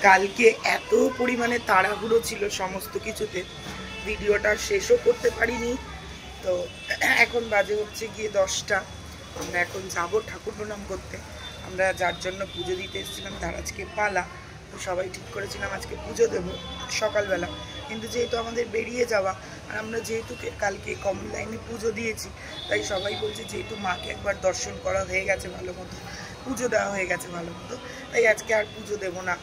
কালকে এত পরিমাণে তাড়াহুড়ো ছিল সমস্ত কিছুতে, ভিডিওটা শেষও করতে পারিনি। তো এখন বাজে হচ্ছে গিয়ে 10টা। আমরা এখন যাব ঠাকুর প্রণাম করতে। আমরা যার জন্য পুজো দিতে এসেছিলাম তার আজকে পালা, তো সবাই ঠিক করেছিলাম আজকে পুজো দেবো সকালবেলা। কিন্তু যেহেতু আমাদের বেরিয়ে যাওয়া, আর আমরা যেহেতু কালকে কমন লাইনে পুজো দিয়েছি, তাই সবাই বলছে যেহেতু মাকে একবার দর্শন করা হয়ে গেছে ভালো মতো, পুজো দেওয়া হয়ে গেছে ভালো মতো, তাই আজকে আর পুজো দেবো না।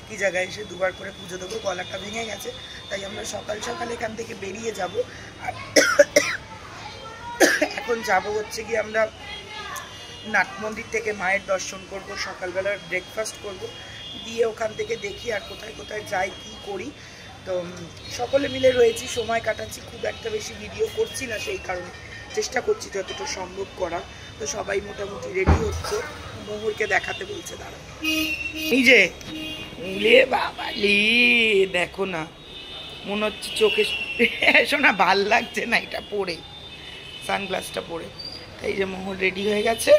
একই জায়গায় এসে দুবার করে পুজো দেবো, গলাটা ভেঙে গেছে, তাই আমরা সকাল সকাল এখান থেকে বেরিয়ে যাব। আর এখন যাব হচ্ছে কি আমরা নাট মন্দির থেকে মায়ের দর্শন করব, সকালবেলার ব্রেকফাস্ট করব, দিয়ে ওখান থেকে দেখি আর কোথায় কোথায় যাই কি করি। তো সকলে মিলে রয়েছি, সময় কাটাচ্ছি, খুব একটা বেশি ভিডিও করছি না, সেই কারণে চেষ্টা করছি যতটা সম্ভব করা। তো সবাই মোটামুটি রেডি হচ্ছে, মোহরকে দেখাতে বলছে দাঁড়া। এই যে বাবালি দেখো না, মনে হচ্ছে চোখে শোনা ভাল লাগছে না এটা পরে, সানগ্লাসটা পরে। এই যে মোহর রেডি হয়ে গেছে।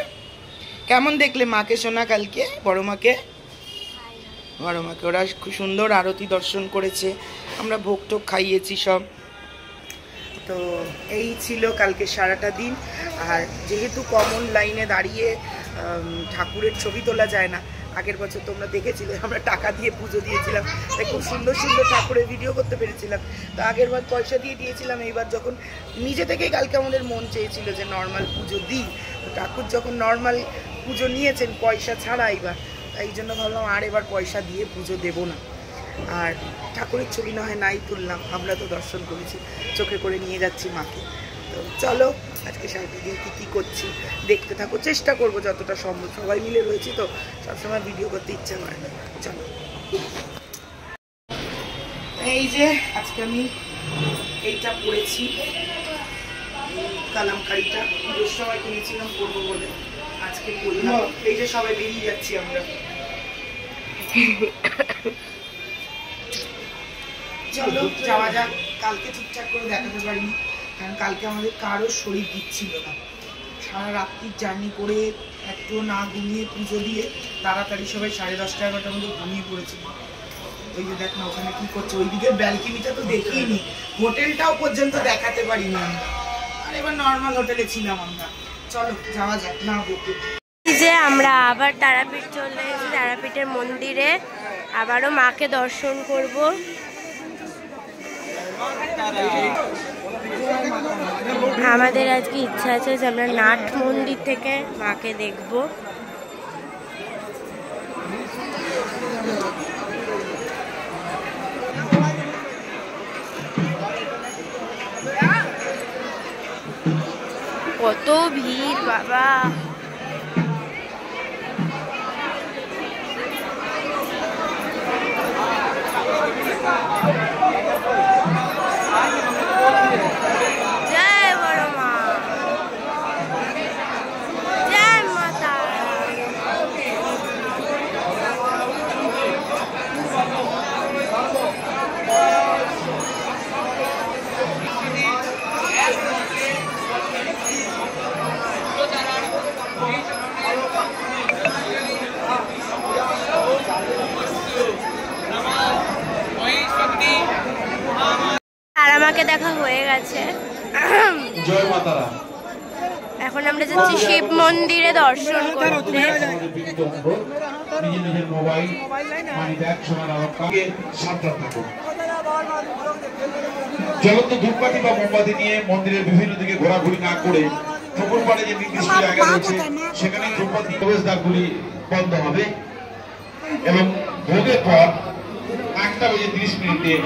কেমন দেখলে মাকে শোনা কালকে? বড় মাকে ওরা খুব সুন্দর আরতি দর্শন করেছে, আমরা ভোগ টোগ খাইয়েছি সব। তো এই ছিল কালকে সারাটা দিন। আর যেহেতু কমন লাইনে দাঁড়িয়ে ঠাকুরের ছবি তোলা যায় না, আগের বছর তোমরা দেখেছিলে আমরা টাকা দিয়ে পুজো দিয়েছিলাম, তাই খুব সুন্দর সুন্দর ঠাকুরের ভিডিও করতে পেরেছিলাম। তো আগের বার পয়সা দিয়ে দিয়েছিলাম, এইবার যখন নিজে থেকেই কালকে আমাদের মন চেয়েছিল যে নর্মাল পুজো দিই, তো ঠাকুর যখন নর্মাল পুজো নিয়েছেন পয়সা ছাড়া এইবার, তাই জন্য ভাবলাম আর এবার পয়সা দিয়ে পুজো দেবো না। আর ঠাকুরের ছবি না হয় নাই তুললাম, আমরা তো দর্শন করেছি, চোখে করে নিয়ে যাচ্ছি মাকে। তো চলো আজকে সারাটা দিন কী করছি দেখতে থাকো, চেষ্টা করবো যতটা সম্ভব। সবাই মিলে রয়েছি তো সবসময় ভিডিও করতে ইচ্ছা করে না। চলো, এই যে আজকে আমি এইটা পরেছি, কালামকারিটা পুজোর সময় কিনেছিলাম পরবো বলে, আজকে পরলাম। এই যে সবাই বেরিয়ে যাচ্ছি আমরা। চলো যাওয়া যাক। কালকে ঠিকঠাক করে দেখাতে পারিনি, কারণ কালকে আমাদের কারো শরীর দিচ্ছিল না। সারা রাত্রির জার্নি করে একটু না ঘুমিয়ে পুজো দিয়ে তাড়াতাড়ি সবাই 10:30 11টার মধ্যে ঘুমিয়ে পড়েছিল। ওই যে দেখ না ওখানে কি করছে, ওইদিকে ব্যালকনিটা তো দেখিনি, হোটেলটাও পর্যন্ত দেখাতে পারিনি আমি। আর এবার নর্মাল হোটেলে ছিলাম আমরা। চলো যাওয়া যাক। না বলতে যে আমরা আবার তারাপীঠ চলে এসেছি, তারাপীঠের মন্দিরে আবারও মাকে দর্শন করব। আমাদের আজকে ইচ্ছা আছে যে আমরা নাট মন্দির থেকে মাকে দেখব। কত ভিড় বাবা! জয় বড় মা, জয় মাতা। তারামাকে দেখা হয়ে গেছে, জয় মাতারা। এখন আমরা যাচ্ছি শিব মন্দিরে দর্শন করতে। নিজের মোবাইল মানি ব্যাগ সোনার অলংকারে সাবধান থাকুন। জ্বলন্ত ধূপকাঠি বা মোমবাতি নিয়ে মন্দিরের বিভিন্ন দিকে ঘোরাঘুরি না করে ঠাকুর পাড়ে যে নির্দিষ্ট জায়গা রয়েছে সেখানে ধূপকাঠি প্রবেশদ্বারগুলি বন্ধ হবে এবং ভোগের পর 1:30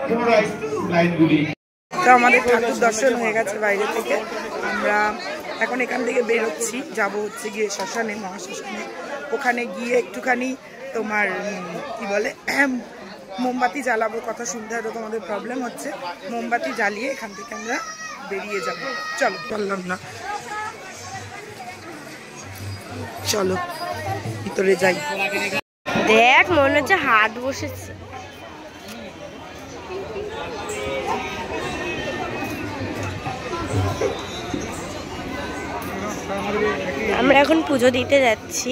পুনরায় লাইনগুলি। তো আমাদের ঠাকুর দর্শন হয়ে গেছে বাইরে থেকে, আমরা এখন এখান থেকে বেরোচ্ছি, যাব হচ্ছে গিয়ে শ্মশানে, মহাশ্মশানে। ওখানে গিয়ে একটুখানি তোমার কি বলে মোমবাতি জ্বালাবো। কথা শুনতে হয়তো তোমাদের প্রবলেম হচ্ছে, মোমবাতি জ্বালিয়ে এখান থেকে আমরা বেরিয়ে যাব। চলো পারলাম না, চলো ভিতরে যাই। দেখ মনে হচ্ছে হাত বসেছে। আমরা এখন পুজো দিতে যাচ্ছি।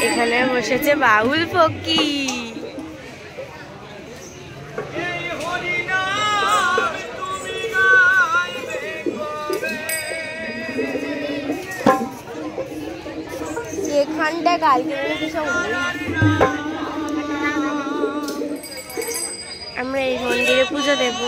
এখানে বসেছে বাউল ফকি। এখানটা কালকে আমরা এই মন্দিরে পুজো দেব।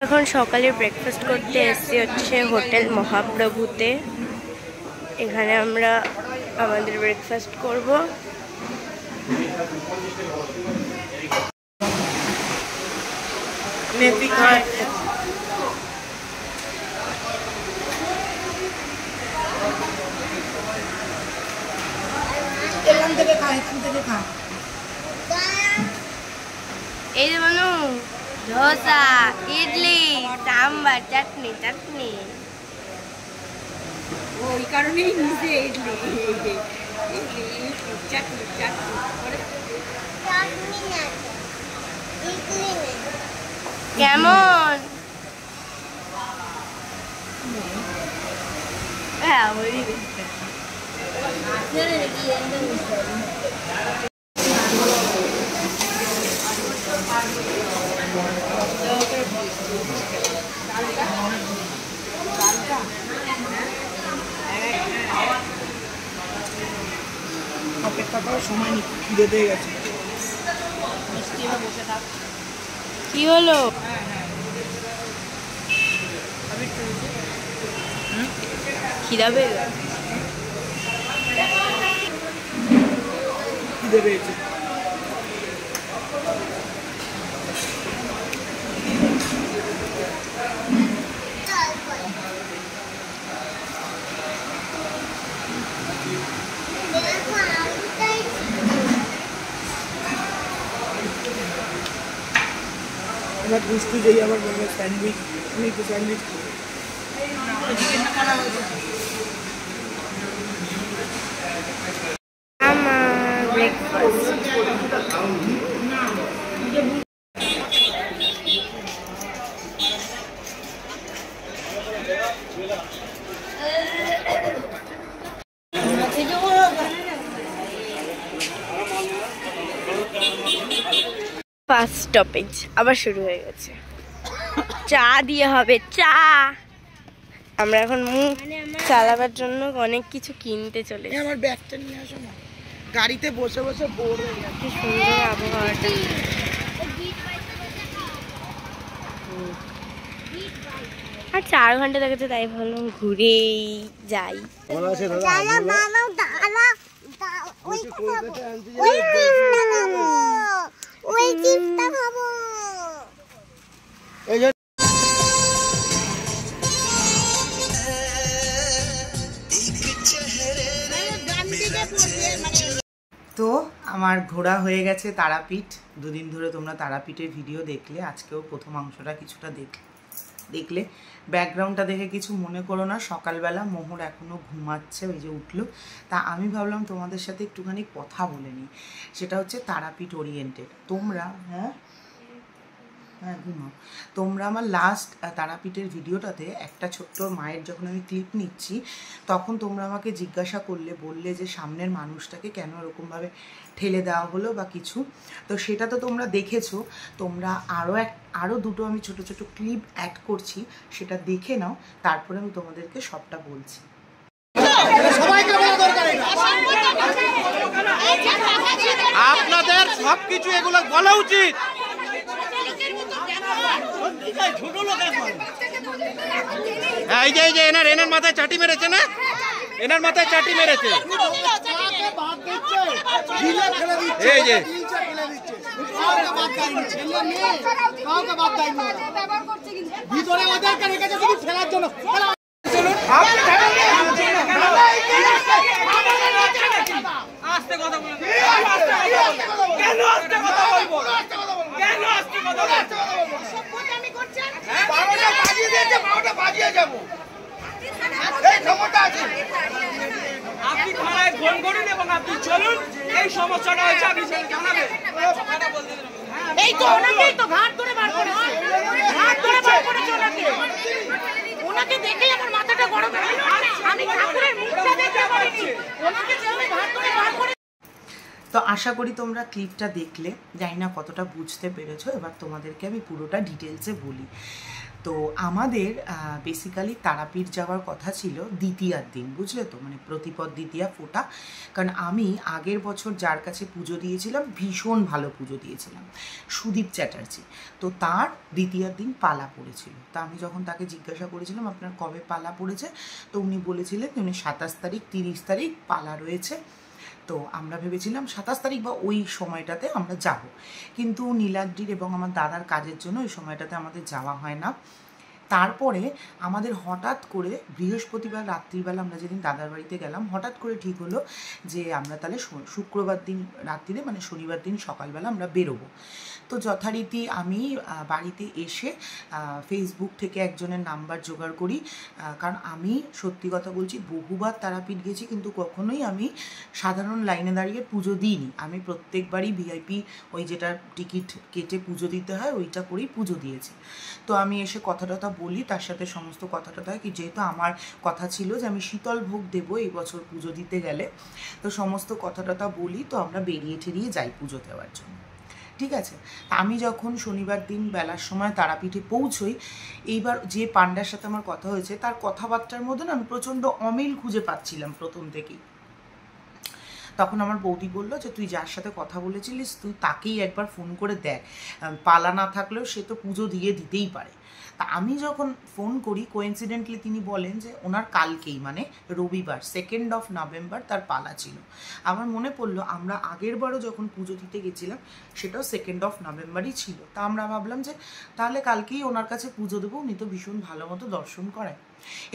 এখন সকালে ব্রেকফাস্ট করতে এসেছি হচ্ছে হোটেল মহাপ্রভুতে। এখানে আমরা আমাদের ব্রেকফাস্ট করব। এই যে মানু ধোসা, ইডলি, সাম্বার, চাটনি চাটনি। ওই কারণেই নিজে ইডলি চাটনি চাটনি কেমন? হ্যাঁ ওই অপেক্ষা করার সময় নেই, খিদে পেয়ে গেছে। কি হলো? খিদা পেয়ে গেছে। খিদে পেয়েছে। এবার বুঝতে যাই আবার বলবে স্যান্ডউইচ, আমি তো স্যান্ডউইচ আমার ব্রেকফাস্ট। ফার্স্ট স্টপেজ আবার শুরু হয়ে গেছে। চা দিয়ে হবে চা। আমরা এখন মুখ চালাবার জন্য অনেক কিছু কিনতে চলে এসেছি। আমার ব্যাগটা নিয়ে আসো না, গাড়িতে বসে বসে বোর হয়ে যাচ্ছে। কি সুন্দর আবহাওয়াটা। আর 4 ঘন্টা দেখেছে, তাই ভাবলাম ঘুরেই যাই। তো আমার ঘোরা হয়ে গেছে তারাপীঠ। দুদিন ধরে তোমরা তারাপীঠের ভিডিও দেখলে, আজকেও প্রথম অংশটা কিছুটা দেখলে। ব্যাকগ্রাউন্ডটা দেখে কিছু মনে করো না, সকালবেলা মোহর এখনও ঘুমাচ্ছে, ওই যে উঠলো। তা আমি ভাবলাম তোমাদের সাথে একটুখানি কথা বলে নিই। সেটা হচ্ছে তারাপীঠ ওরিয়েন্টেড। তোমরা হ্যাঁ ঘুমাও। তোমরা আমার লাস্ট তারাপীঠের ভিডিওটাতে একটা ছোট্ট মায়ের যখন আমি ক্লিপ নিচ্ছি, তখন তোমরা আমাকে জিজ্ঞাসা করলে, বললে যে সামনের মানুষটাকে কেন এরকমভাবে ঠেলে দেওয়া হলো বা কিছু। তো সেটা তো তোমরা দেখেছো। তোমরা আরও দুটো আমি ছোট ছোট ক্লিপ অ্যাড করছি, সেটা দেখে নাও, তারপরে আমি তোমাদেরকে সবটা বলছি। আপনাদের সবকিছু এগুলো বলা উচিত। ছোট লোক এই যে এনার মাথায় চাটি মেরেছে না, এনার মাথায় চাটি মেরেছে। এই যে ভিতরে ওদেরকে রেখেছে শুধু ফেলার জন্য। আস্তে কথা বলুন। কেন আস্তে কথা বলবো? কেন আস্তে কথা বলবো? সভ্যতামি করছেন। 12টা বাজিয়ে দিয়েছে, 12টা বাজিয়ে যাবো। এই খবরটা আছে। আপনি থানায় ফোন করুন এবং আপনি চলুন। এই সমস্যাটা হয়েছে আপনি জানাবেন। এই তো ওনাকেই তো ঘাট ধরে বার করেছে, ঘাট ধরে বার করেছে ওনাকে। ওনাকে দেখেই আমার মাথাটা গরম হয়ে গেল। আমি ঠাকুরের মুখটা দেখতে পারিনি, ওনাকে যে আমি ঘাট ধরে বার করে। তো আশা করি তোমরা ক্লিপটা দেখলে, জানি না কতটা বুঝতে পেরেছো। এবার তোমাদেরকে আমি পুরোটা ডিটেলসে বলি। তো আমাদের বেসিক্যালি তারাপীঠ যাওয়ার কথা ছিল দ্বিতীয়ার দিন, বুঝলে তো, মানে প্রতিপদ দ্বিতীয়া ফোঁটা। কারণ আমি আগের বছর যার কাছে পুজো দিয়েছিলাম, ভীষণ ভালো পুজো দিয়েছিলাম, সুদীপ চ্যাটার্জি। তো তার দ্বিতীয়ার দিন পালা পড়েছিল। তা আমি যখন তাকে জিজ্ঞাসা করেছিলাম আপনার কবে পালা পড়েছে, তো উনি বলেছিলেন উনি 27 তারিখ 30 তারিখ পালা রয়েছে। তো আমরা ভেবেছিলাম 27 তারিখ বা ওই সময়টাতে আমরা যাব, কিন্তু নীলাদ্রির এবং আমার দাদার কাজের জন্য ওই সময়টাতে আমাদের যাওয়া হয় না। তারপরে আমাদের হঠাৎ করে বৃহস্পতিবার রাত্রিবেলা আমরা যেদিন দাদার বাড়িতে গেলাম, হঠাৎ করে ঠিক হলো যে আমরা তাহলে শুক্রবার দিন রাত্রিরে, মানে শনিবার দিন সকালবেলা আমরা বেরোবো। তো যথারীতি আমি বাড়িতে এসে ফেসবুক থেকে একজনের নাম্বার জোগাড় করি, কারণ আমি সত্যি কথা বলছি বহুবার তারাপীঠ গেছি, কিন্তু কখনোই আমি সাধারণ লাইনে দাঁড়িয়ে পুজো দিইনি। আমি প্রত্যেকবারই ভিআইপি ওই যেটা টিকিট কেটে পুজো দিতে হয় ওইটা করেই পুজো দিয়েছি। তো আমি এসে কথা টথা বলি, তার সাথে সমস্ত কথা টথা হয় কি, যেহেতু আমার কথা ছিল যে আমি শীতল ভোগ দেবো এই বছর পুজো দিতে গেলে, তো সমস্ত কথা টথা বলি। তো আমরা বেরিয়ে ঠেরিয়ে যাই পুজো দেওয়ার জন্য, ঠিক আছে। আমি যখন শনিবার দিন বেলার সময় তারাপীঠে পৌঁছই, এইবার যে পান্ডার সাথে আমার কথা হয়েছে তার কথাবার্তার মধ্যে না আমি প্রচণ্ড অমিল খুঁজে পাচ্ছিলাম প্রথম থেকেই। তখন আমার বৌদি বললো যে তুই যার সাথে কথা বলেছিলিস তুই তাকেই একবার ফোন করে দেখ, পালা না থাকলেও সে তো পুজো দিতেই পারে। তা আমি যখন ফোন করি, কোইন্সিডেন্টলি তিনি বলেন যে ওনার কালকেই, মানে রবিবার 2 নভেম্বর তার পালা ছিল। আমার মনে পড়লো আমরা আগেরবারও যখন পুজো দিতে গেছিলাম সেটাও 2 নভেম্বরই ছিল। তা আমরা ভাবলাম যে তাহলে কালকেই ওনার কাছে পুজো দেবো, উনি তো ভীষণ ভালো মতো দর্শন করেন।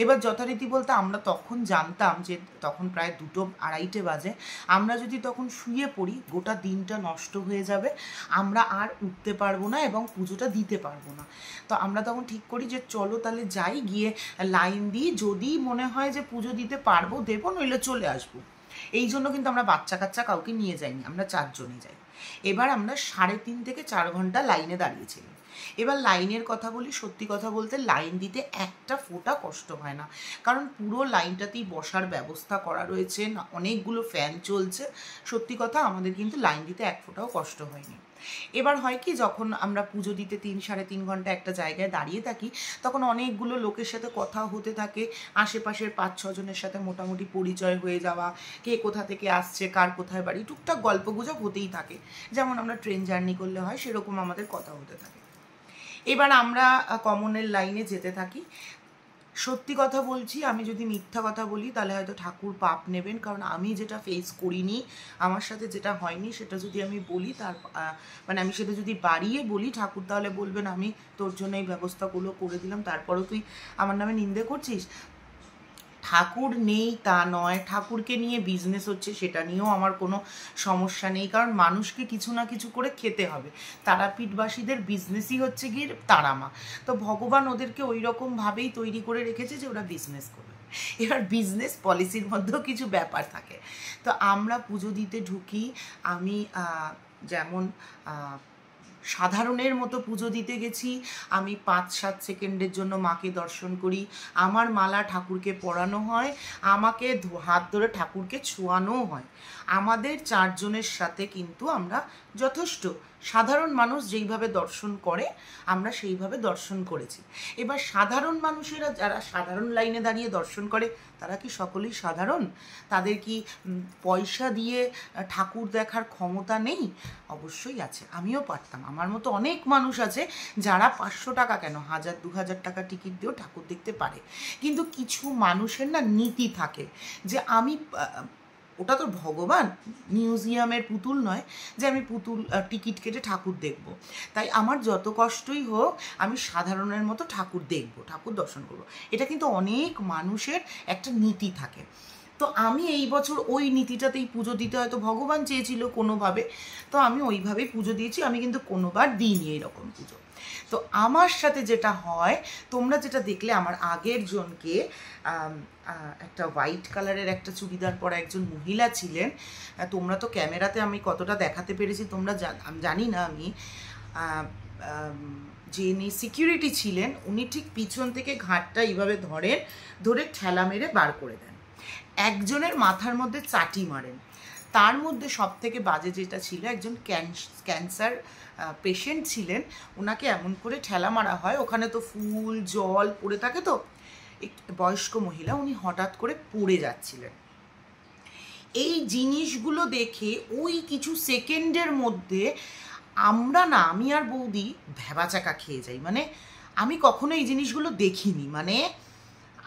এবার যথারীতি বলতে আমরা তখন জানতাম যে তখন প্রায় 2-2:30 বাজে, আমরা যদি তখন শুয়ে পড়ি গোটা দিনটা নষ্ট হয়ে যাবে, আমরা আর উঠতে পারবো না এবং পুজোটা দিতে পারবো না। তো আমরা তখন ঠিক করি যে চলো তাহলে যাই, গিয়ে লাইন দিই, যদি মনে হয় যে পুজো দিতে পারবো দেবো, নইলে চলে আসবো। এই জন্য কিন্তু আমরা বাচ্চা কাচ্চা কাউকে নিয়ে যাইনি, আমরা 4 জনই যাই। এবার আমরা 3.5 থেকে 4 ঘন্টা লাইনে দাঁড়িয়েছিলাম। এবার লাইনের কথা বলি, সত্যি কথা বলতে লাইন দিতে একটা ফোঁটা কষ্ট হয় না, কারণ পুরো লাইনটাতেই বসার ব্যবস্থা করা রয়েছে, অনেকগুলো ফ্যান চলছে। সত্যি কথা আমাদের কিন্তু লাইন দিতে এক ফোঁটাও কষ্ট হয়নি। এবার হয় কি, যখন আমরা পুজো দিতে 3-3.5 ঘন্টা একটা জায়গায় দাঁড়িয়ে থাকি, তখন অনেকগুলো লোকের সাথে কথা হতে থাকে, আশেপাশের 5-6 জনের সাথে মোটামুটি পরিচয় হয়ে যাওয়া, কে কোথা থেকে আসছে, কার কোথায় বাড়ি, টুকটাক গল্পগুজব হতেই থাকে, যেমন আমরা ট্রেন জার্নি করলে হয় সেরকম আমাদের কথা হতে থাকে। এবার আমরা কমনের লাইনে যেতে থাকি। সত্যি কথা বলছি, আমি যদি মিথ্যা কথা বলি তাহলে হয়তো ঠাকুর পাপ নেবেন, কারণ আমি যেটা ফেস করিনি, আমার সাথে যেটা হয়নি সেটা যদি আমি বলি, তার মানে আমি সেটা যদি বাড়িয়ে বলি, ঠাকুর তাহলে বলবেন আমি তোর জন্য এই ব্যবস্থাগুলো করে দিলাম, তারপরেও তুই আমার নামে নিন্দে করছিস। ঠাকুর নেই তা নয়, ঠাকুরকে নিয়ে বিজনেস হচ্ছে সেটা নিয়েও আমার কোনো সমস্যা নেই, কারণ মানুষকে কিছু না কিছু করে খেতে হবে। তারাপীঠবাসীদের বিজনেসই হচ্ছে গিয়ে তারামা, তো ভগবান ওদেরকে ওই রকমভাবেই তৈরি করে রেখেছে যে ওরা বিজনেস করবে। এবার বিজনেস পলিসির মধ্যেও কিছু ব্যাপার থাকে। তো আমরা পুজো দিতে ঢুকি, আমি যেমন সাধারণের মতো পুজো দিতে গেছি, আমি 5-7 সেকেন্ডের জন্য মাকে দর্শন করি, আমার মালা ঠাকুরকে পরানো হয়, আমাকে হাত ধরে ঠাকুরকে ছোঁয়ানোও হয়। আমাদের 4 জনের সাথে কিন্তু আমরা যথেষ্ট সাধারণ মানুষ যেইভাবে দর্শন করে আমরা সেইভাবে দর্শন করেছি। এবার সাধারণ মানুষেরা যারা সাধারণ লাইনে দাঁড়িয়ে দর্শন করে তারা কি সকলেই সাধারণ? তাদের কি পয়সা দিয়ে ঠাকুর দেখার ক্ষমতা নেই? অবশ্যই আছে, আমিও পারতাম। আমার মতো অনেক মানুষ আছে যারা 500 টাকা কেন 1000-2000 টাকা টিকিট দিয়েও ঠাকুর দেখতে পারে। কিন্তু কিছু মানুষের না নীতি থাকে যে আমি, ওটা তো ভগবান, মিউজিয়ামের পুতুল নয় যে আমি পুতুল টিকিট কেটে ঠাকুর দেখব। তাই আমার যত কষ্টই হোক আমি সাধারণের মতো ঠাকুর দেখব, ঠাকুর দর্শন করব। এটা কিন্তু অনেক মানুষের একটা নীতি থাকে। তো আমি এই বছর ওই নীতিটাতেই পুজো দিতে হয়তো ভগবান চেয়েছিল কোনোভাবে, তো আমি ওইভাবেই পুজো দিয়েছি। আমি কিন্তু কোনোবার দিইনি এইরকম পুজো। তো আমার সাথে যেটা হয়, তোমরা যেটা দেখলে, আমার আগের জনকে একটা হোয়াইট কালারের একটা চুড়িদার পরা একজন মহিলা ছিলেন। তোমরা তো ক্যামেরাতে আমি কতটা দেখাতে পেরেছি তোমরা জানি না। আমি যিনি সিকিউরিটি ছিলেন উনি ঠিক পিছন থেকে ঘাটটা এইভাবে ধরে ঠেলা মেরে বার করে দেন। একজনের মাথার মধ্যে চাটি মারেন। তার মধ্যে সব থেকে বাজে যেটা ছিল, একজন ক্যান্সার পেশেন্ট ছিলেন, ওনাকে এমন করে ঠেলা মারা হয়, ওখানে তো ফুল জল পড়ে থাকে, তো বয়স্ক মহিলা, উনি হঠাৎ করে পড়ে যাচ্ছিলেন। এই জিনিসগুলো দেখে ওই কিছু সেকেন্ডের মধ্যে আমি আর বৌদি ভ্যাবাচাকা খেয়ে যাই। মানে আমি কখনো এই জিনিসগুলো দেখিনি, মানে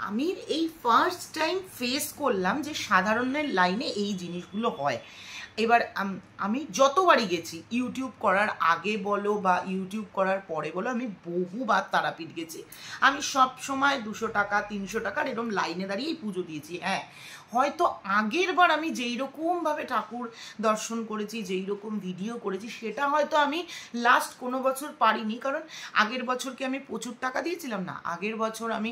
আমি এই ফার্স্ট টাইম ফেস করলাম যে সাধারণের লাইনে এই জিনিসগুলো হয়। এবার আমি যতবারই গেছি, ইউটিউব করার আগে বলো বা ইউটিউব করার পরে বলো, আমি বহুবার তারাপীঠ গেছি। আমি সব সময় 200 টাকা 300 টাকার এরকম লাইনে দাঁড়িয়েই পুজো দিয়েছি। হ্যাঁ, হয়তো আগের বার আমি যেই রকমভাবে ঠাকুর দর্শন করেছি, যেই রকম ভিডিও করেছি, সেটা হয়তো আমি লাস্ট কোনো বছর পারিনি। কারণ আগের বছরকে আমি প্রচুর টাকা দিয়েছিলাম না, আগের বছর আমি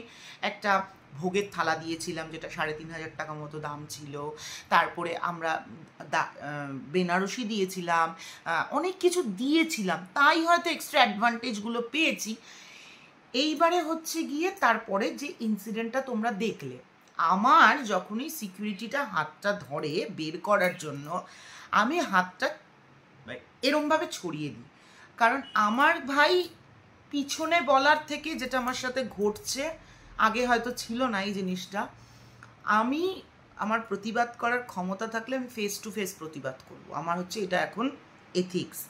একটা ভোগের থালা দিয়েছিলাম যেটা 3500 টাকা মতো দাম ছিল। তারপরে আমরা বেনারসি দিয়েছিলাম, অনেক কিছু দিয়েছিলাম, তাই হয়তো এক্সট্রা অ্যাডভান্টেজগুলো পেয়েছি। এইবারে হচ্ছে গিয়ে তারপরে যে ইনসিডেন্টটা তোমরা দেখলে, আমার যখনই সিকিউরিটিটা হাতটা ধরে বের করার জন্য, আমি হাতটা এরমভাবে ছড়িয়ে দিই। কারণ আমার ভাই পিছনে বলার থেকে যেটা আমার সাথে ঘটছে, আগে হয়তো ছিল না এই জিনিসটা, আমার প্রতিবাদ করার ক্ষমতা থাকলে আমি ফেস টু ফেস প্রতিবাদ করব। আমার হচ্ছে এটা এখন এথিক্স।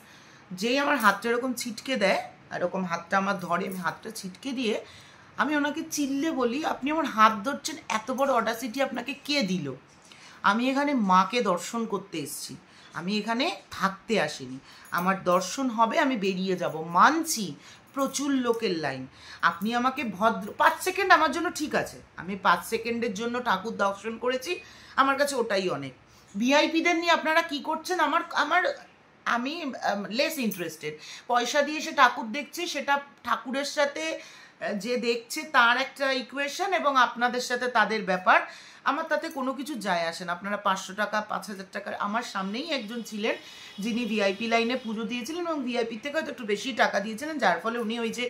যেই আমার হাতটা এরকম ছিটকে দেয়, এরকম হাতটা আমার ধরে, আমি হাতটা ছিটকে দিয়ে আমি ওনাকে চিল্লে বলি, আপনি আমার হাত ধরছেন, এত বড় অডাসিটি আপনাকে কে দিল? আমি এখানে মাকে দর্শন করতে এসেছি, আমি এখানে থাকতে আসিনি। আমার দর্শন হবে, আমি বেরিয়ে যাব, মানছি প্রচুর লোকের লাইন। আপনি আমাকে 5 সেকেন্ড আমার জন্য ঠিক আছে, আমি 5 সেকেন্ডের জন্য ঠাকুর দর্শন করেছি, আমার কাছে ওটাই অনেক। ভিআইপিদের নিয়ে আপনারা কি করছেন, আমি লেস ইন্টারেস্টেড। পয়সা দিয়ে সে ঠাকুর দেখছে, সেটা ঠাকুরের সাথে যে দেখছে তার একটা ইকুয়েশন, এবং আপনাদের সাথে তাদের ব্যাপার, আমার তাতে কোনো কিছু যায় আসে না। আপনারা 500 টাকা 5000 টাকা, আমার সামনেই একজন ছিলেন যিনি ভিআইপি লাইনে পুজো দিয়েছিলেন এবং ভিআইপি থেকে হয়তো একটু বেশি টাকা দিয়েছিলেন, যার ফলে উনি ওই যে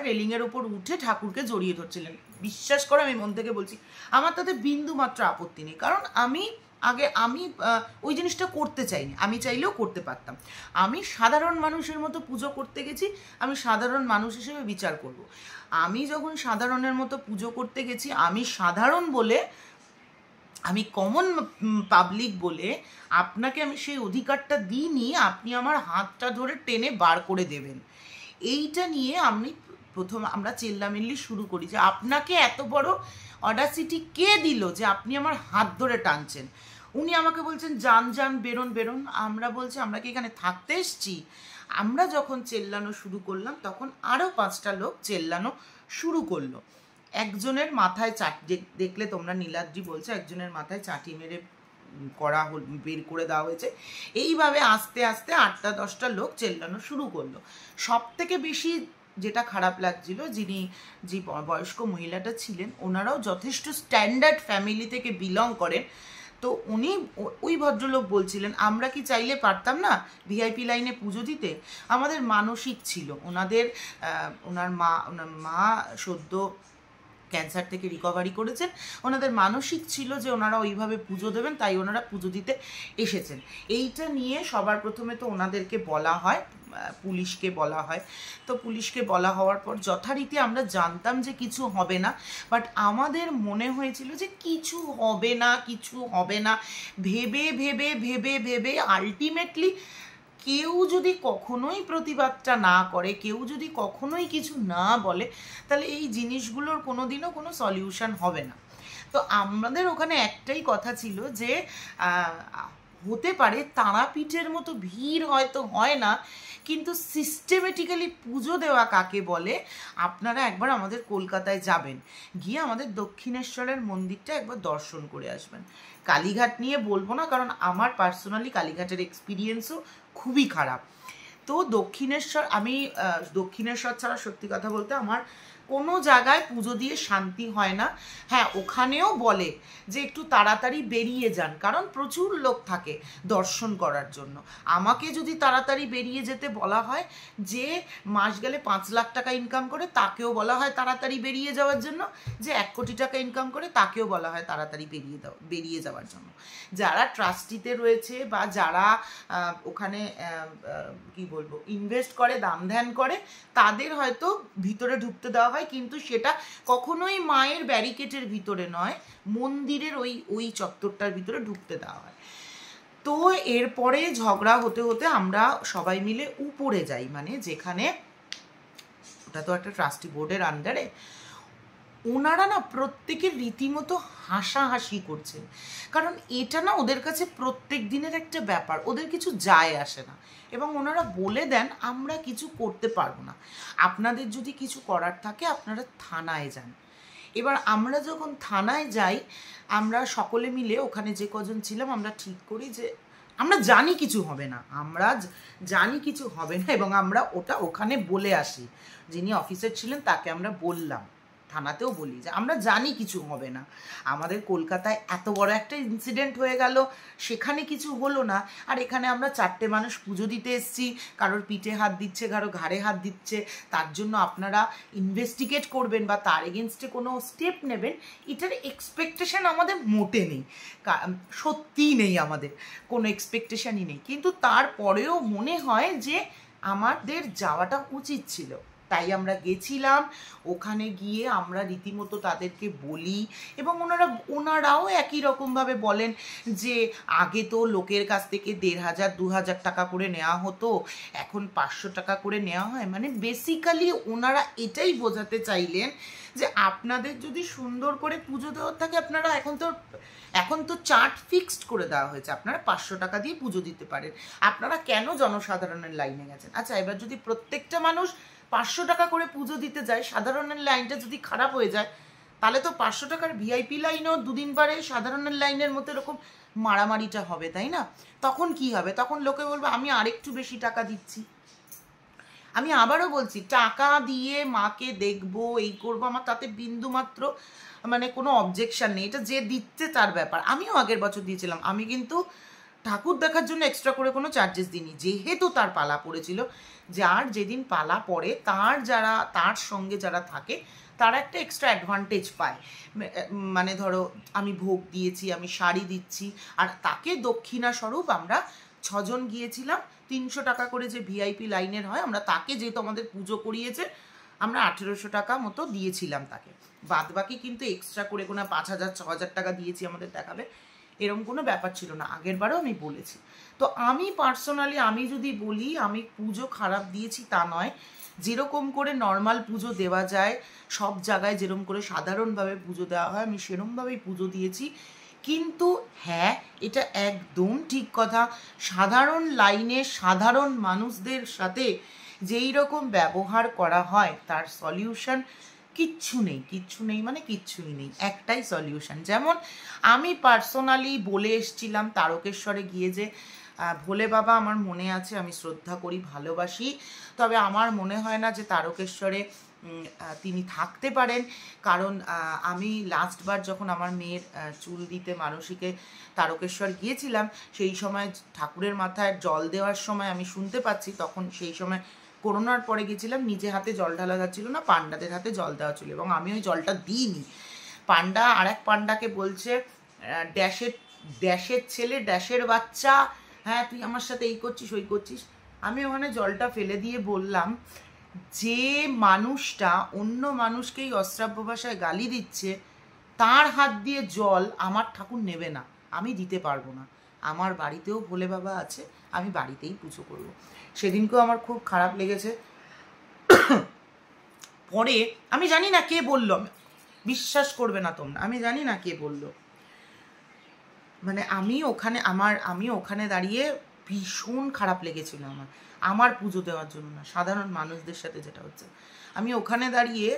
রেলিংয়ের ওপর উঠে ঠাকুরকে জড়িয়ে ধরছিলেন। বিশ্বাস করে আমি মন থেকে বলছি, আমার তাতে বিন্দু মাত্র আপত্তি নেই। কারণ আমি ওই জিনিসটা করতে চাইনি, আমি চাইলেও করতে পারতাম। আমি সাধারণ মানুষের মতো পুজো করতে গেছি, আমি সাধারণ মানুষ হিসেবে বিচার করব। আমি যখন সাধারণের মতো পুজো করতে গেছি, আমি সাধারণ বলে, আমি কমন পাবলিক বলে আপনাকে আমি সেই অধিকারটা দিইনি আপনি আমার হাতটা ধরে টেনে বার করে দেবেন। এইটা নিয়ে আমরা চেল্লামিল্লি শুরু করি যে আপনাকে এত বড় অডাসিটি কে দিল যে আপনি আমার হাত ধরে টানছেন। উনি আমাকে বলছেন যান বেরোন। আমরা বলছি আমরা কি এখানে থাকতে এসছি? আমরা যখন চেল্লানো শুরু করলাম তখন আরও 5টা লোক চেল্লানো শুরু করলো। একজনের মাথায় দেখলে তোমরা, নীলাদ্রি বলছে একজনের মাথায় চাটি মেরে বের করে দেওয়া হয়েছে। এইভাবে আস্তে আস্তে 8টা-10টা লোক চেল্লানো শুরু করলো। সব থেকে বেশি যেটা খারাপ লাগছিল, যে বয়স্ক মহিলাটা ছিলেন, ওনারাও যথেষ্ট স্ট্যান্ডার্ড ফ্যামিলি থেকে বিলং করেন। তো ওই ভদ্রলোক বলছিলেন আমরা কি চাইলে পারতাম না ভিআইপি লাইনে পুজো দিতে? আমাদের মানসিক ছিল, ওনার মা সদ্য ক্যান্সার থেকে রিকভারি করেছেন। ওনাদের মানসিক ছিল যে ওনারা ওইভাবে পুজো দেবেন, তাই ওনারা পুজো দিতে এসেছেন। এইটা নিয়ে সবার প্রথমে তো ওনাদেরকে বলা হয়, পুলিশকে বলা হয়। তো পুলিশকে বলা হওয়ার পর যথারীতি আমরা জানতাম যে কিছু হবে না, বাট আমাদের মনে হয়েছিল যে কিছু হবে না, কিছু হবে না ভেবে ভেবে ভেবে ভেবে আলটিমেটলি কেউ যদি কখনোই প্রতিবাদটা না করে, কেউ যদি কখনোই কিছু না বলে, তাহলে এই জিনিসগুলোর কোনোদিনও কোনো সলিউশন হবে না। তো আমাদের ওখানে একটাই কথা ছিল যে হতে পারে তারাপীঠের মতো ভিড় হয়তো হয় না, কিন্তু সিস্টেমেটিক্যালি পুজো দেওয়া কাকে বলে আপনারা একবার আমাদের কলকাতায় যাবেন, গিয়ে আমাদের দক্ষিণেশ্বরের মন্দিরটা একবার দর্শন করে আসবেন। কালীঘাট নিয়ে বলবো না, কারণ আমার পার্সোনালি কালীঘাটের এক্সপিরিয়েন্সও খুবই খারাপ। তো দক্ষিণেশ্বর, আমি দক্ষিণেশ্বর ছাড়া সত্যি কথা বলতে আমার কোনো জায়গায় পুজো দিয়ে শান্তি হয় না। হ্যাঁ, ওখানেও বলে যে একটু তাড়াতাড়ি বেরিয়ে যান, কারণ প্রচুর লোক থাকে দর্শন করার জন্য। আমাকে যদি তাড়াতাড়ি বেরিয়ে যেতে বলা হয়, যে মাস গেলে 5 লাখ টাকা ইনকাম করে তাকেও বলা হয় তাড়াতাড়ি বেরিয়ে যাওয়ার জন্য, যে 1 কোটি টাকা ইনকাম করে তাকেও বলা হয় তাড়াতাড়ি বেরিয়ে যাওয়ার জন্য। যারা ট্রাস্টিতে রয়েছে বা যারা ওখানে কি বলবো ইনভেস্ট করে, দান ধ্যান করে, তাদের হয়তো ভিতরে ঢুকতে দেওয়া হয়, কিন্তু সেটা কখনোই মায়ের ব্যারিকেডের ভিতরে নয়, মন্দিরের ওই চত্বরটার ভিতরে ঢুকতে দেওয়া হয়। তো এরপরে ঝগড়া হতে হতে আমরা সবাই মিলে উপরে যাই, মানে যেখানে ওটা তো একটা ট্রাস্টি বোর্ডের আন্ডারে। ওনারা না প্রত্যেকের রীতিমতো হাসাহাসি করছেন, কারণ এটা না ওদের কাছে প্রত্যেক দিনের একটা ব্যাপার, ওদের কিছু যায় আসে না। এবং ওনারা বলে দেন আমরা কিছু করতে পারবো না, আপনাদের যদি কিছু করার থাকে আপনারা থানায় যান। এবার আমরা যখন থানায় যাই, আমরা সকলে মিলে ওখানে যে কজন ছিলাম আমরা ঠিক করি যে আমরা জানি কিছু হবে না, আমরা জানি কিছু হবে না, এবং আমরা ওখানে বলে আসি। যিনি অফিসার ছিলেন তাকে আমরা বললাম, থানাতেও বলি যে আমরা জানি কিছু হবে না, আমাদের কলকাতায় এত বড় একটা ইনসিডেন্ট হয়ে গেল, সেখানে কিছু হলো না, আর এখানে আমরা 4টে মানুষ পুজো দিতে এসেছি, কারোর পিঠে হাত দিচ্ছে, কারোর ঘাড়ে হাত দিচ্ছে, তার জন্য আপনারা ইনভেস্টিগেট করবেন বা তার এগেনস্টে কোনো স্টেপ নেবেন, এটার এক্সপেকটেশন আমাদের মোটে নেই, সত্যিই নেই, আমাদের কোনো এক্সপেকটেশনই নেই। কিন্তু তারপরেও মনে হয় যে আমাদের যাওয়াটা উচিত ছিল, তাই আমরা গেছিলাম। ওখানে গিয়ে আমরা রীতিমতো তাদেরকে বলি, এবং ওনারাও একই রকমভাবে বলেন যে আগে তো লোকের কাছ থেকে 1500-2000 টাকা করে নেওয়া হতো, এখন 500 টাকা করে নেওয়া হয়। মানে বেসিক্যালি ওনারা এটাই বোঝাতে চাইলেন যে আপনাদের যদি সুন্দর করে পুজো দেওয়ার থাকে, আপনারা এখন তো চার্ট ফিক্সড করে দেওয়া হয়েছে, আপনারা 500 টাকা দিয়ে পুজো দিতে পারেন, আপনারা কেন জনসাধারণের লাইনে গেছেন? আচ্ছা, এবার যদি প্রত্যেকটা মানুষ 500 টাকা করে পুজো দিতে যায়, সাধারণের লাইনটা যদি খারাপ হয়ে যায়, তাহলে তো 500 টাকার ভিআইপি লাইনও দুদিন পরে সাধারণের লাইনের মতো এরকম মারামারিটা হবে, তাই না? তখন কি হবে? তখন লোকে বলবে আমি আরেকটু বেশি টাকা দিচ্ছি। আমি আবারও বলছি, টাকা দিয়ে মাকে দেখবো, এই করবো, আমার তাতে বিন্দুমাত্র মানে কোনো অবজেকশন নেই, এটা যে দিচ্ছে তার ব্যাপার। আমিও আগের বছর দিয়েছিলাম, আমি কিন্তু ঠাকুর দেখার জন্য এক্সট্রা করে কোনো চার্জেস দিইনি, যেহেতু তার পালা পড়েছিল। যার যেদিন পালা পড়ে তার সঙ্গে যারা থাকে তারা একটা এক্সট্রা অ্যাডভান্টেজ পায়। মানে ধরো আমি ভোগ দিয়েছি, আমি শাড়ি দিচ্ছি, আর তাকে দক্ষিণা স্বরূপ আমরা 6 জন গিয়েছিলাম, 300 টাকা করে যে ভিআইপি লাইনের হয়, আমরা তাকে, যেহেতু আমাদের পুজো করিয়েছে, আমরা 1800 টাকা মতো দিয়েছিলাম তাকে। বাদ বাকি কিন্তু এক্সট্রা করে কোনো 5000-6000 টাকা দিয়েছি আমাদের দেখাবে, এরকম কোনো ব্যাপার ছিল না। আগের বারেও আমি বলেছি। তো আমি পার্সোনালি আমি যদি বলি, আমি পুজো খারাপ দিয়েছি তা নয়, যেরকম করে নর্মাল পুজো দেওয়া যায় সব জায়গায়, যেরকম করে সাধারণভাবে পুজো দেওয়া হয়, আমি সেরকমভাবেই পুজো দিয়েছি। কিন্তু হ্যাঁ, এটা একদম ঠিক কথা, সাধারণ লাইনে সাধারণ মানুষদের সাথে যেই রকম ব্যবহার করা হয় তার সলিউশন কিচ্ছু নেই, মানে কিচ্ছুই নেই। একটাই সলিউশন, যেমন আমি পার্সোনালি বলে এসছিলাম তারকেশ্বরে গিয়ে যে ভোলে বাবা আমার মনে আছে, আমি শ্রদ্ধা করি, ভালোবাসি, তবে আমার মনে হয় না যে তারকেশ্বরে তিনি থাকতে পারেন, কারণ আমি লাস্টবার যখন আমার মেয়ের চুল দিতে মানসিকে তারকেশ্বর গিয়েছিলাম, সেই সময় ঠাকুরের মাথায় জল দেওয়ার সময় আমি শুনতে পাচ্ছি, তখন সেই সময় করোনার পরে গেছিলাম, নিজে হাতে জল ঢালা যাচ্ছিল না, পান্ডাদের হাতে জল দেওয়া ছিল, এবং আমি ওই জলটা দিইনি। পান্ডা আর এক পান্ডাকে বলছে ড্যাশের ছেলে, ড্যাশের বাচ্চা, হ্যাঁ তুই আমার সাথে এই করছিস ওই করছিস। আমি ওখানে জলটা ফেলে দিয়ে বললাম, যে মানুষটা অন্য মানুষকেই অশ্রাব্য ভাষায় গালি দিচ্ছে, তার হাত দিয়ে জল আমার ঠাকুর নেবে না, আমি দিতে পারবো না। আমার বাড়িতেও ভোলে বাবা আছে, আমি বাড়িতেই পুজো করব। সেদিনকেও আমার খুব খারাপ লেগেছে। পরে আমি জানি না কে বলল, বিশ্বাস করবে না তোমরা, আমি জানি না কে বলল, মানে আমি ওখানে দাঁড়িয়ে ভীষণ খারাপ লেগেছিল আমার পুজো দেওয়ার জন্য না, সাধারণ মানুষদের সাথে যেটা হচ্ছে। আমি ওখানে দাঁড়িয়ে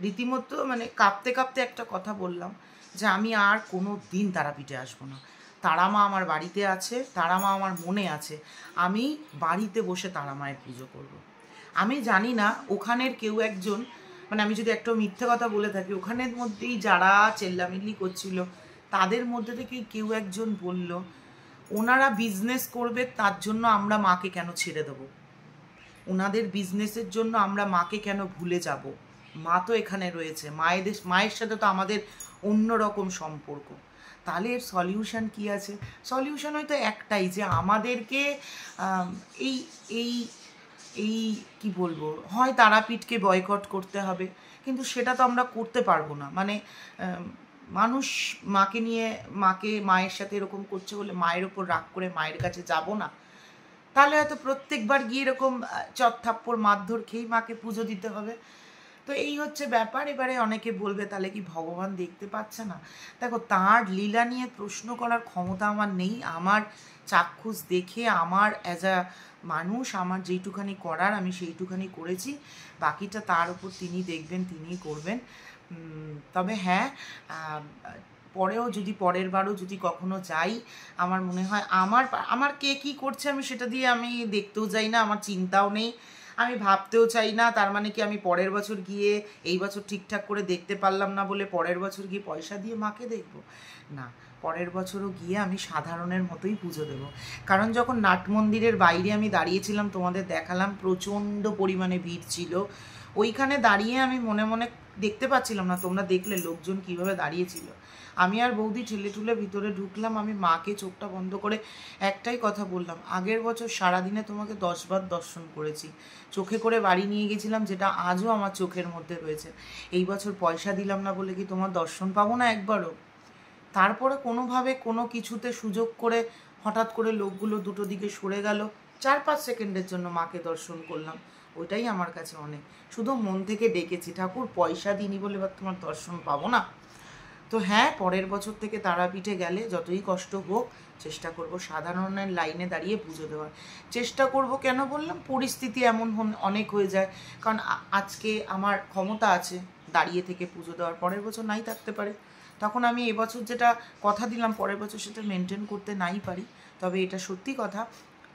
রীতিমতো মানে কাঁপতে কাঁপতে একটা কথা বললাম, যে আমি আর কোনো দিন তারাপীঠে আসবো না। তারা মা আমার বাড়িতে আছে, তারা মা আমার মনে আছে, আমি বাড়িতে বসে তারা মায়ের পুজো করব। আমি জানি না ওখানের কেউ একজন, মানে আমি যদি একটা মিথ্যে কথা বলে থাকি, ওখানের মধ্যেই যারা চেল্লামিল্লি করছিল তাদের মধ্যে থেকেই কেউ একজন বলল, ওনারা বিজনেস করবে তার জন্য আমরা মাকে কেন ছেড়ে দেবো, ওনাদের বিজনেসের জন্য আমরা মাকে কেন ভুলে যাব, মা তো এখানে রয়েছে, মায়ের সাথে তো আমাদের অন্যরকম সম্পর্ক। তাহলে এর সলিউশন কি আছে? সলিউশন হয়তো একটাই, যে আমাদেরকে এই এই এই কি বলবো, হয় তারাপীঠকে বয়কট করতে হবে, কিন্তু সেটা তো আমরা করতে পারবো না। মানে মানুষ মায়ের সাথে এরকম করছে বলে মায়ের ওপর রাগ করে মায়ের কাছে যাব না, তাহলে হয়তো প্রত্যেকবার গিয়ে এরকম চত্থাপ্পড় মারধর খেয়েই মাকে পুজো দিতে হবে। তো এই হচ্ছে ব্যাপার। এবারে অনেকে বলবে তাহলে কি ভগবান দেখতে পাচ্ছে না? দেখো, তার লীলা নিয়ে প্রশ্ন করার ক্ষমতা আমার নেই। আমার চাক্ষুষ দেখে, আমার অ্যাজ আ মানুষ, আমার যেইটুখানি করার আমি সেইটুখানি করেছি, বাকিটা তার উপর তিনি দেখবেন, তিনিই করবেন। তবে হ্যাঁ, পরেও যদি পরের বারও যদি কখনো যাই, আমার মনে হয় আমার কে কী করছে আমি সেটা দিয়ে আমি দেখতেও যাই না, আমার চিন্তাও নেই, আমি ভাবতেও চাই না। তার মানে কি আমি পরের বছর গিয়ে এই বছর ঠিকঠাক করে দেখতে পারলাম না বলে পরের বছর গিয়ে পয়সা দিয়ে মাকে দেখবো? না, পরের বছরও গিয়ে আমি সাধারণের মতোই পুজো দেবো। কারণ যখন নাট মন্দিরের বাইরে আমি দাঁড়িয়েছিলাম, তোমাদের দেখালাম, প্রচণ্ড পরিমাণে ভিড় ছিল। ওইখানে দাঁড়িয়ে আমি মনে মনে দেখতে পাচ্ছিলাম না, তোমরা দেখলে লোকজন কীভাবে দাঁড়িয়েছিল। আমি আর বৌদি ঠেলে ভিতরে ঢুকলাম। আমি মাকে চোখটা বন্ধ করে একটাই কথা বললাম, আগের বছর সারাদিনে তোমাকে 10 বার দর্শন করেছি, চোখে করে বাড়ি নিয়ে গেছিলাম, যেটা আজও আমার চোখের মধ্যে রয়েছে। এই বছর পয়সা দিলাম না বলে কি তোমার দর্শন পাবো না একবারও? তারপরে কোনোভাবে কোনো কিছুতে সুযোগ করে হঠাৎ করে লোকগুলো দুটো দিকে সরে গেল, 4-5 সেকেন্ডের জন্য মাকে দর্শন করলাম, ওইটাই আমার কাছে অনেক। শুধু মন থেকে ডেকেছি, ঠাকুর পয়সা দিইনি বলে এবার তোমার দর্শন পাবো না। তো হ্যাঁ, পরের বছর থেকে তারাপীঠে গেলে যতই কষ্ট হোক চেষ্টা করব সাধারণের লাইনে দাঁড়িয়ে পুজো দেওয়ার চেষ্টা করব। কেন বললাম, পরিস্থিতি এমন অনেক হয়ে যায়। কারণ আজকে আমার ক্ষমতা আছে দাঁড়িয়ে থেকে পুজো দেওয়ার, পরের বছর নাই থাকতে পারে। তখন আমি এবছর যেটা কথা দিলাম পরের বছর সেটা মেনটেন করতে নাই পারি। তবে এটা সত্যি কথা,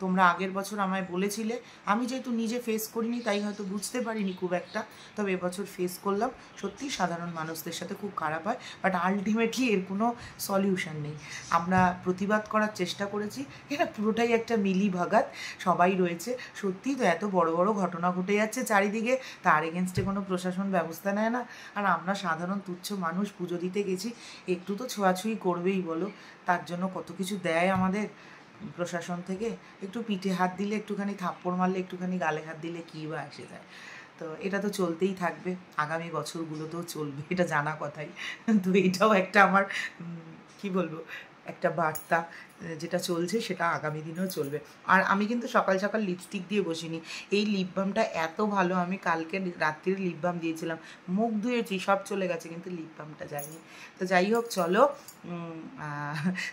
তোমরা আগের বছর আমায় বলেছিলে, আমি যেহেতু নিজে ফেস করিনি তাই হয়তো বুঝতে পারিনি খুব একটা, তবে এবছর ফেস করলাম। সত্যি সাধারণ মানুষদের সাথে খুব খারাপ হয়, বাট আলটিমেটলি এর কোনো সলিউশন নেই। আমরা প্রতিবাদ করার চেষ্টা করেছি, এটা পুরোটাই একটা মিলি ভাগাত, সবাই রয়েছে। সত্যিই তো এত বড় বড় ঘটনা ঘটে যাচ্ছে চারিদিকে, তার এগেনস্টে কোনো প্রশাসন ব্যবস্থা নেয় না। আর আমরা সাধারণ তুচ্ছ মানুষ পুজো দিতে গেছি, একটু তো ছোঁয়াছুঁয়ি করবেই বলো, তার জন্য কত কিছু দেয় আমাদের প্রশাসন থেকে। একটু পিঠে হাত দিলে, একটুখানি থাপ্পড় মারলে, একটুখানি গালে হাত দিলে কী বা এসে যায়। তো এটা তো চলতেই থাকবে, আগামী বছরগুলোতেও চলবে, এটা জানা কথাই। তো এটাও একটা আমার কি বলবো, একটা বার্তা, যেটা চলছে সেটা আগামী দিনেও চলবে। আর আমি কিন্তু সকাল সকাল লিপস্টিক দিয়ে বসিনি, এই লিপ বামটা এত ভালো, আমি কালকে রাত্রির লিপ বাম দিয়েছিলাম, মুখ ধুয়েছি, সব চলে গেছে, কিন্তু লিপ বামটা যায়নি। তো যাই হোক, চলো,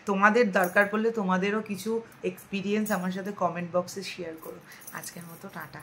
তোমাদের দরকার পড়লে তোমাদেরও কিছু এক্সপিরিয়েন্স আমার সাথে কমেন্ট বক্সে শেয়ার করো। আজকের মতো টাটা।